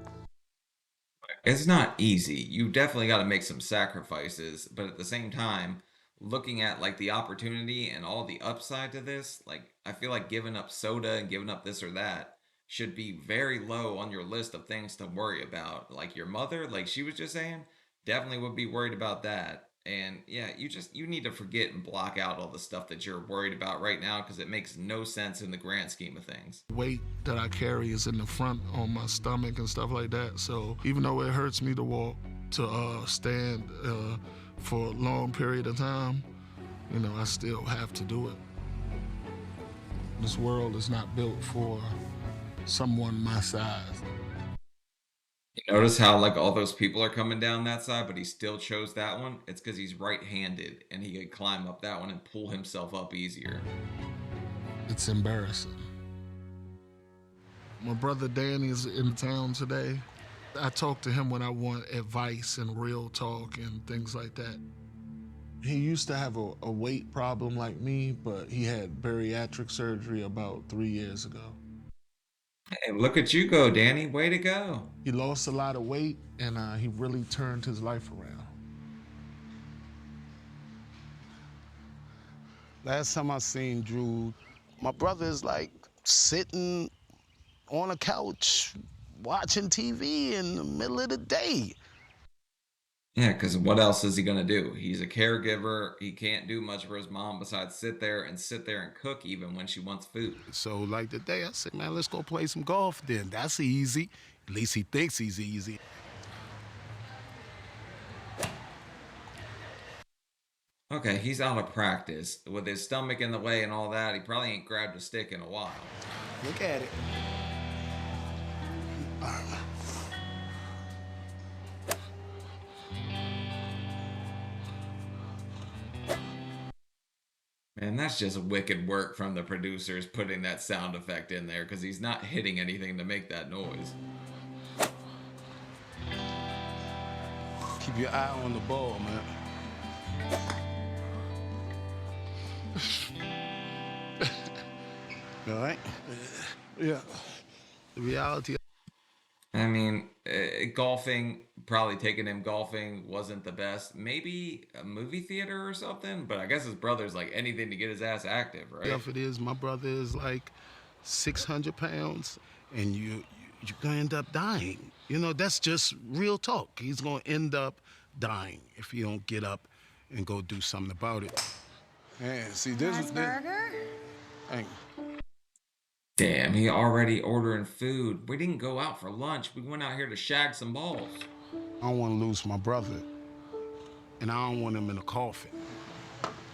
It's not easy. You definitely got to make some sacrifices, but at the same time, looking at like the opportunity and all the upside to this, like I feel like giving up soda and giving up this or that should be very low on your list of things to worry about. Like your mother, like she was just saying, definitely would be worried about that. And yeah, you need to forget and block out all the stuff that you're worried about right now because it makes no sense in the grand scheme of things. Weight that I carry is in the front on my stomach and stuff like that. So even though it hurts me to walk, to stand for a long period of time, you know, I still have to do it. This world is not built for someone my size. You notice how like all those people are coming down that side, but he still chose that one? It's because he's right-handed and he could climb up that one and pull himself up easier. It's embarrassing. My brother Danny is in town today. I talk to him when I want advice and real talk and things like that. He used to have a weight problem like me, but he had bariatric surgery about 3 years ago. Hey, look at you go, Danny. Way to go. He lost a lot of weight, and he really turned his life around. Last time I seen Drew, my brother is like sitting on a couch watching TV in the middle of the day. Yeah, because what else is he going to do? He's a caregiver. He can't do much for his mom besides sit there and cook even when she wants food. So like today, I said, man, let's go play some golf then. That's easy. At least he thinks he's easy. Okay, he's out of practice. With his stomach in the way and all that, he probably ain't grabbed a stick in a while. Look at it. Man, that's just wicked work from the producers putting that sound effect in there because he's not hitting anything to make that noise. Keep your eye on the ball, man. All right? Yeah. The reality. I mean, golfing, probably taking him golfing wasn't the best. Maybe a movie theater or something, but I guess his brother's like anything to get his ass active, right? If it is, my brother is like 600 pounds, and you're gonna end up dying. You know, that's just real talk. He's gonna end up dying if you don't get up and go do something about it. Man, see, this is burger? Thank you. Damn, he already ordering food. We didn't go out for lunch. We went out here to shag some balls. I don't want to lose my brother, and I don't want him in a coffin.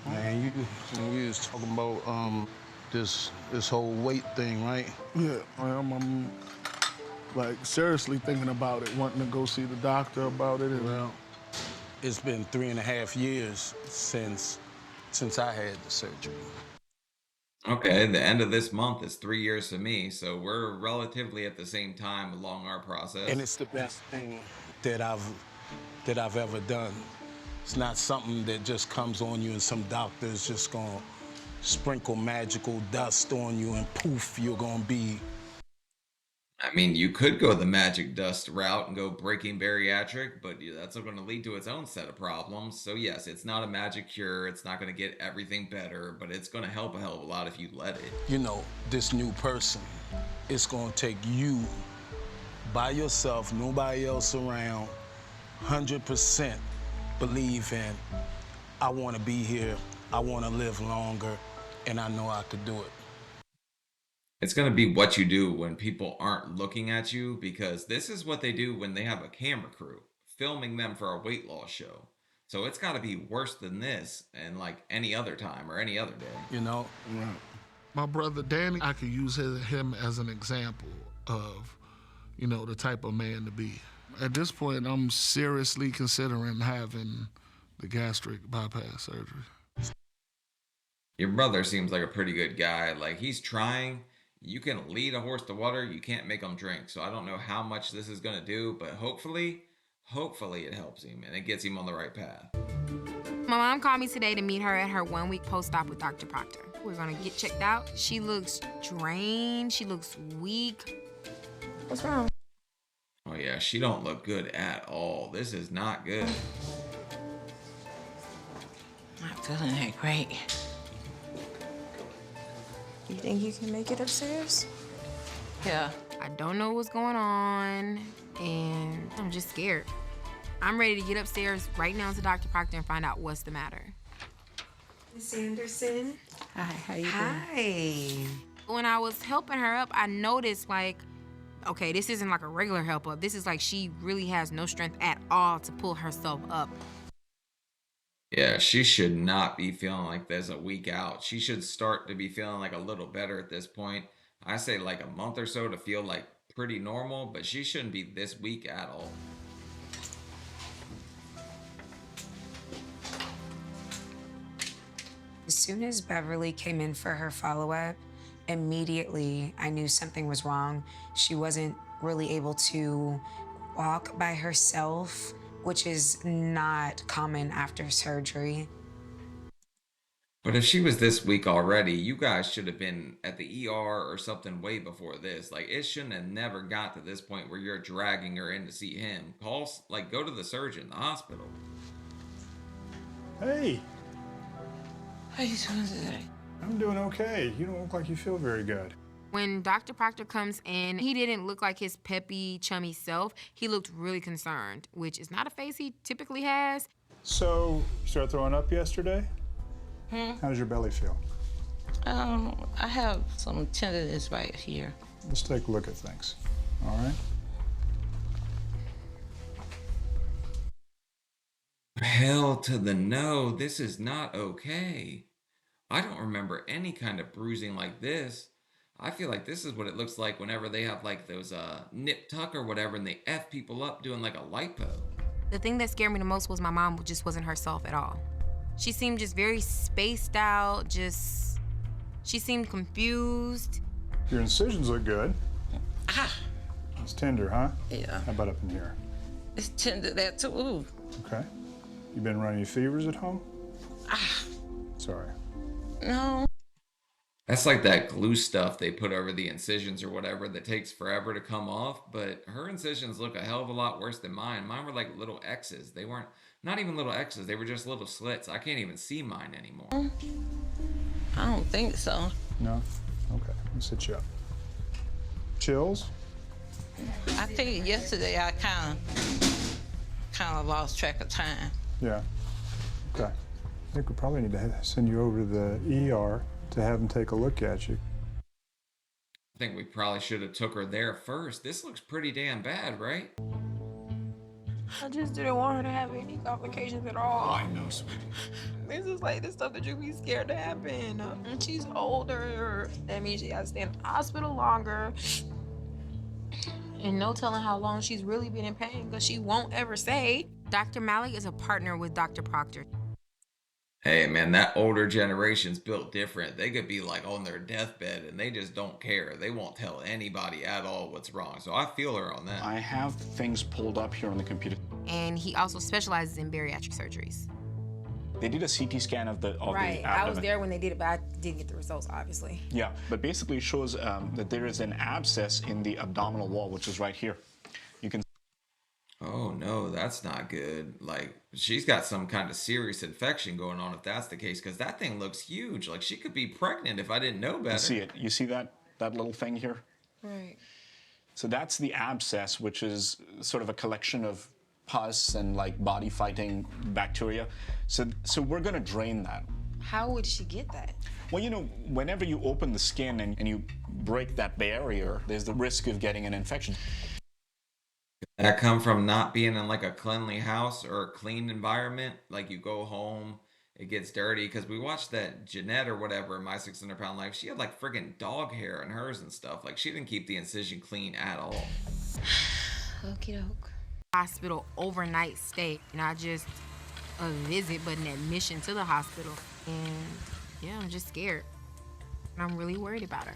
Man, you was talking about this whole weight thing, right? Yeah, I'm like seriously thinking about it, wanting to go see the doctor about it. Well, it's been 3.5 years since I had the surgery. Okay, the end of this month is 3 years to me, so we're relatively at the same time along our process. And it's the best thing that I've ever done. It's not something that just comes on you and some doctor's just gonna sprinkle magical dust on you and poof, you're gonna be. I mean, you could go the magic dust route and go breaking bariatric, but that's going to lead to its own set of problems. So yes, it's not a magic cure. It's not going to get everything better, but it's going to help a hell of a lot if you let it. You know, this new person, it's going to take you by yourself, nobody else around, 100% believe in, I want to be here, I want to live longer, and I know I could do it. It's going to be what you do when people aren't looking at you, because this is what they do when they have a camera crew filming them for a weight loss show. So it's got to be worse than this and like any other time or any other day. You know? Right. My brother Danny, I could use him as an example of, you know, the type of man to be. At this point, I'm seriously considering having the gastric bypass surgery. Your brother seems like a pretty good guy. Like, he's trying. You can lead a horse to water. You can't make him drink. So I don't know how much this is going to do, but hopefully it helps him and it gets him on the right path. My mom called me today to meet her at her 1-week post-op with Dr. Proctor. We're gonna get checked out. She looks drained. She looks weak. What's wrong? Oh yeah, she don't look good at all. This is not good. Not feeling that great. You think you can make it upstairs? Yeah. I don't know what's going on, and I'm just scared. I'm ready to get upstairs right now to Dr. Proctor and find out what's the matter. Miss Anderson. Hi, how you doing? Hi. When I was helping her up, I noticed, like, okay, this isn't like a regular help up. This is like she really has no strength at all to pull herself up. Yeah, she should not be feeling like this a week out. She should start to be feeling like a little better at this point. I say like a month or so to feel like pretty normal, but she shouldn't be this weak at all. As soon as Beverly came in for her follow-up, immediately I knew something was wrong. She wasn't really able to walk by herself, which is not common after surgery. But if she was this weak already, you guys should have been at the ER or something way before this. Like, it shouldn't have never got to this point where you're dragging her in to see him. Go to the surgeon, the hospital. Hey. How you doing today? I'm doing okay. You don't look like you feel very good. When Dr. Proctor comes in, he didn't look like his peppy, chummy self. He looked really concerned, which is not a face he typically has. So, you started throwing up yesterday? How does your belly feel? I have some tenderness right here. Let's take a look at things. All right? Hell to the no, this is not okay. I don't remember any kind of bruising like this. I feel like this is what it looks like whenever they have like those nip tuck or whatever and they F people up doing like a lipo. The thing that scared me the most was my mom just wasn't herself at all. She seemed just very spaced out, she seemed confused. Your incisions look good. Ah. It's tender, huh? Yeah. How about up in here? It's tender there too. Ooh. Okay. You been running fevers at home? Ah. Sorry. No. That's like that glue stuff they put over the incisions or whatever that takes forever to come off, but her incisions look a hell of a lot worse than mine. Mine were like little X's. They weren't, not even little X's, they were just little slits. I can't even see mine anymore. I don't think so. No? Okay, let's sit you up. Chills? I think yesterday I kind of lost track of time. Yeah. Okay. I think we probably need to send you over to the ER to have them take a look at you. I think we probably should have took her there first. This looks pretty damn bad, right? I just didn't want her to have any complications at all. I know, sweetie. This is like the stuff that you be scared to happen. And she's older. That means she has to stay in the hospital longer. And no telling how long she's really been in pain because she won't ever say. Dr. Malley is a partner with Dr. Proctor. Hey man, that older generation's built different. They could be like on their deathbed and they just don't care. They won't tell anybody at all what's wrong. So I feel her on that. I have things pulled up here on the computer. And he also specializes in bariatric surgeries. They did a CT scan of the Right, abdomen. I was there when they did it, but I didn't get the results, obviously. Yeah, but basically it shows that there is an abscess in the abdominal wall, which is right here. You can. Oh no, that's not good. Like, she's got some kind of serious infection going on if that's the case, because that thing looks huge. Like, she could be pregnant if I didn't know better. You see it. You see that little thing here? Right. So that's the abscess, which is sort of a collection of pus and like body-fighting bacteria. So we're gonna drain that. How would she get that? Well, you know, whenever you open the skin and you break that barrier, there's the risk of getting an infection. That come from not being in like a cleanly house or a clean environment. Like you go home, it gets dirty. Because we watched that Jeanette or whatever in My 600-Pound Life. She had like friggin' dog hair in hers and stuff. Like she didn't keep the incision clean at all. Okie doke. Hospital overnight stay, not just a visit, but an admission to the hospital. And yeah, I'm just scared. And I'm really worried about her.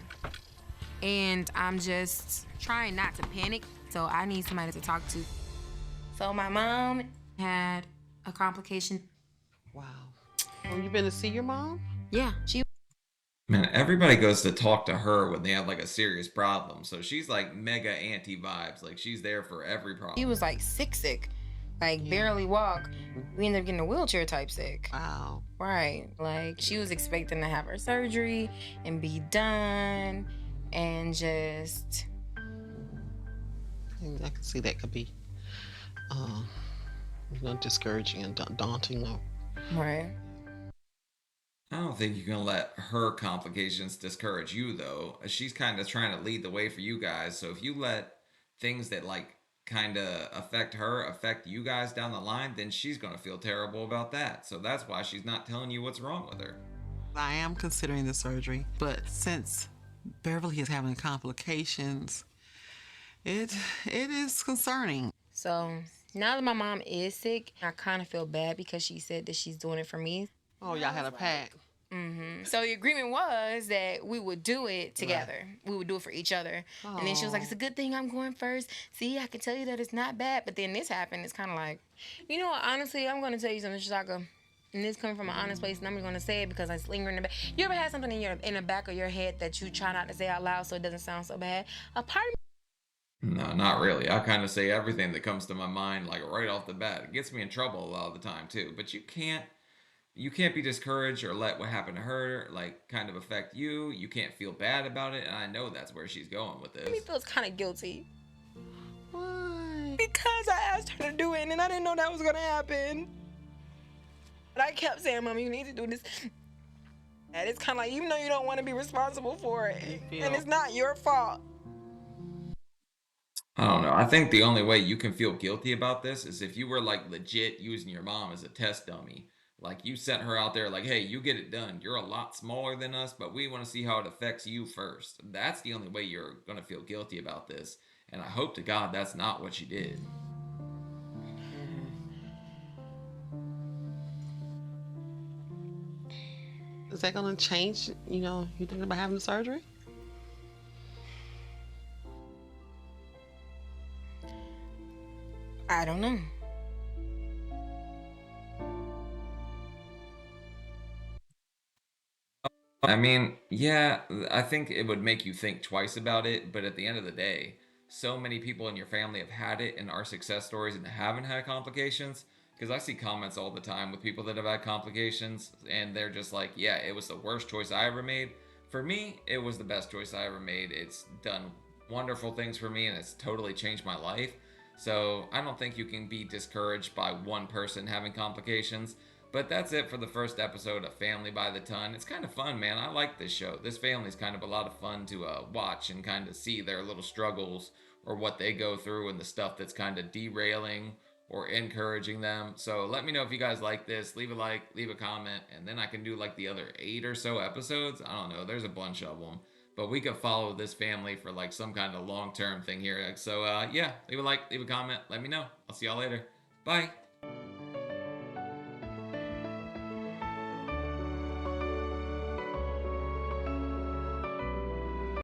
And I'm just trying not to panic, so I need somebody to talk to. So my mom had a complication. Wow. Have you been to see your mom? Yeah, she. Man, everybody goes to talk to her when they have like a serious problem. So she's like mega anti-vibes. Like she's there for every problem. She was like sick. Like barely walk. We ended up getting a wheelchair type sick. Wow. Right. Like she was expecting to have her surgery and be done and just. I can see that could be discouraging and daunting though. Right. I don't think you can let her complications discourage you though. She's kind of trying to lead the way for you guys. So if you let things that like kind of affect her affect you guys down the line, then she's going to feel terrible about that. So that's why she's not telling you what's wrong with her. I am considering the surgery, but since Beverly is having complications, it is concerning. So now that my mom is sick, I kind of feel bad because she said that she's doing it for me. Oh, y'all had a pact. Mm-hmm. So the agreement was that we would do it together. Right. We would do it for each other. Aww. And then she was like, it's a good thing I'm going first. See, I can tell you that it's not bad. But then this happened. It's kind of like, you know what, honestly, I'm going to tell you something, Chitoka. And this coming from an honest place, and I'm going to say it because it's lingering in the back. You ever had something in the back of your head that you try not to say out loud so it doesn't sound so bad? A part of me. No, not really. I kind of say everything that comes to my mind, like right off the bat. It gets me in trouble a lot of the time, too. But you can't be discouraged or let what happened to her like kind of affect you. You can't feel bad about it, and I know that's where she's going with this. Me feels kind of guilty. Why? Because I asked her to do it, and I didn't know that was gonna happen. But I kept saying, Mom, you need to do this. And it's kind of like, even though you don't want to be responsible for it, and it's not your fault. I don't know. I think the only way you can feel guilty about this is if you were like legit using your mom as a test dummy. Like you sent her out there like, hey, you get it done. You're a lot smaller than us, but we want to see how it affects you first. That's the only way you're going to feel guilty about this. And I hope to God that's not what you did. Is that going to change, you thinking about having the surgery? I don't know. I mean, yeah, I think it would make you think twice about it, but at the end of the day, so many people in your family have had it and are success stories and haven't had complications. Because I see comments all the time with people that have had complications, and they're just like, yeah, it was the worst choice I ever made. For me, it was the best choice I ever made. It's done wonderful things for me, and it's totally changed my life. So I don't think you can be discouraged by one person having complications. But that's it for the first episode of Family by the Ton. It's kind of fun, man. I like this show. This family's kind of a lot of fun to watch and kind of see their little struggles or what they go through and the stuff that's kind of derailing or encouraging them. So let me know if you guys like this. Leave a like, leave a comment, and then I can do like the other 8 or so episodes. I don't know. There's a bunch of them. But we could follow this family for like some kind of long-term thing here. So yeah, leave a like, leave a comment. Let me know. I'll see y'all later. Bye.